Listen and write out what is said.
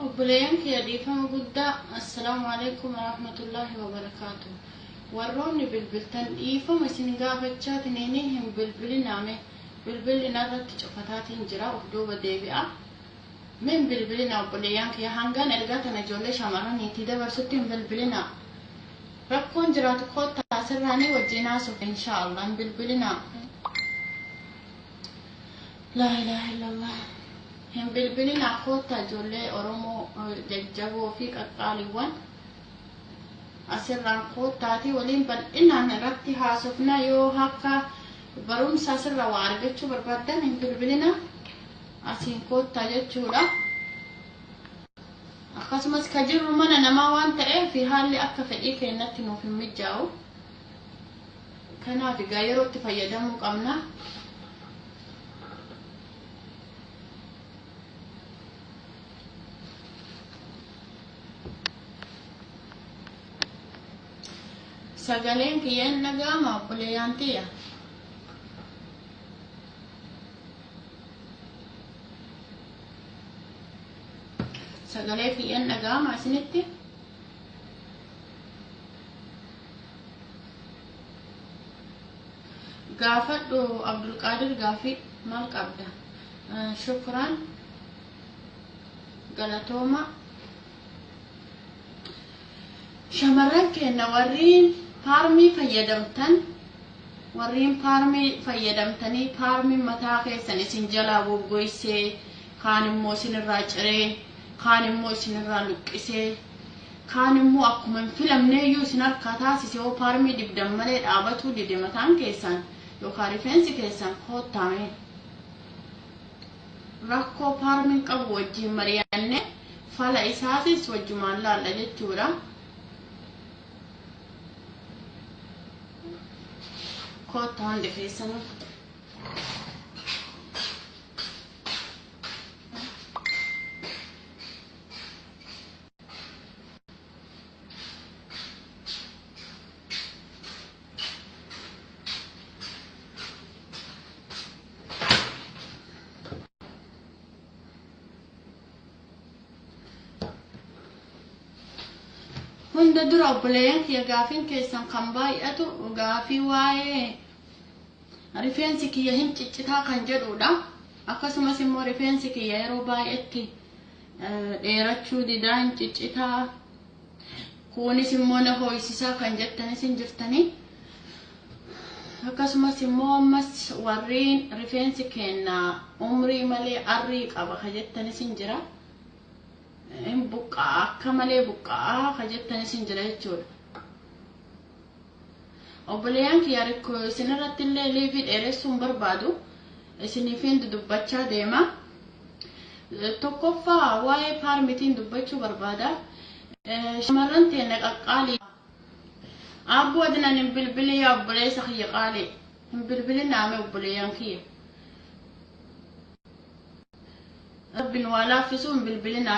وبلين كيدي فما قد السلام عليكم ورحمة الله وبركاته. وروني بالبلتن إيفا مسنقا فتشات نينيهم بالبلي نامه بالبلي نرد تشفتات انجرا وحدوبة ديبئة من بالبلي نا وبليان كي هنغان الغاتنا جولي شامراني تدبر ستين بالبلي نا ركون جرات قوت تاسراني وجيناسو إن شاء الله بالبلي نا لا إله إلا الله. هم بالبلي نا قوت جولي أرومو ججبو فيك أقاليوان asirraan kootaati waliin bal'inaan irratti haasofna yoo akka barumsa asirra waa argachuu barbaadan hin bilbilina asiin kootaa jechuudha. Akkasumas ka jirru mana namaa waan ta'eef haalli akka fedhii keenyatti nuuf hin mijaa'u. Kanaaf egaa yerootti fayyadamuu qabna. Sagaleen kiyyan nagama obboleeyyan tiyya. Sagalee kiyyan nagama isinitti. Gaafadhu Abdulqaadir gaafii maal qabda? Shukran galatooma. Shamarran keenya warriin paarmii fayyadamtanii paarmii mataa keessan isin jalaa goggoysee kaan immoo isin irraa ciree kaan immoo isin irraa luqqisee kaan immoo akkuma hin filamneeyyuu isin harkaa taasise yoo paarmii dibdan malee dhaabatuu dide mataan keessan yookaan rifeensi keessan koottaame rakkoo paarmiin qabu wajjin mari'anne fala isaatis wajjumaan laalla jechuudha. Kootaan defeessanii hunda dura obboleeyyan kiyya gaafiin keessan kan baay'atu gaafii waa'ee rifeensi kiyya hin ciccitaa kan jedhudha. Akkasumas immoo rifeensi kiyya yeroo baay'eetti dheerachuu didaa hin ciccitaa kunis immoo na ho'isisaa kan jettanis hin jirtanii. Akkasumas immoo ammas warreen rifeensi keenya umrii malee arrii qaba kan jettanis hin jira. Hin buqqaa akka malee buqqaa kan jettanis hin jira jechuudha. Obboleeyyan kiyya rikkoo isinirratti illee liivii dheeressuun barbaadu isiniifin dubbachaa deema. Tokkoffaa waa'ee paarmitiin dubbachuu barbaada. Shamarran teenya qaqqaalii abbuu adinan hin bilbilin yaa obboleessa kiyya qaalee hin bilbilin naame obboleeyyan kiyya. Rabbiin waa laaffisuu hin bilbilin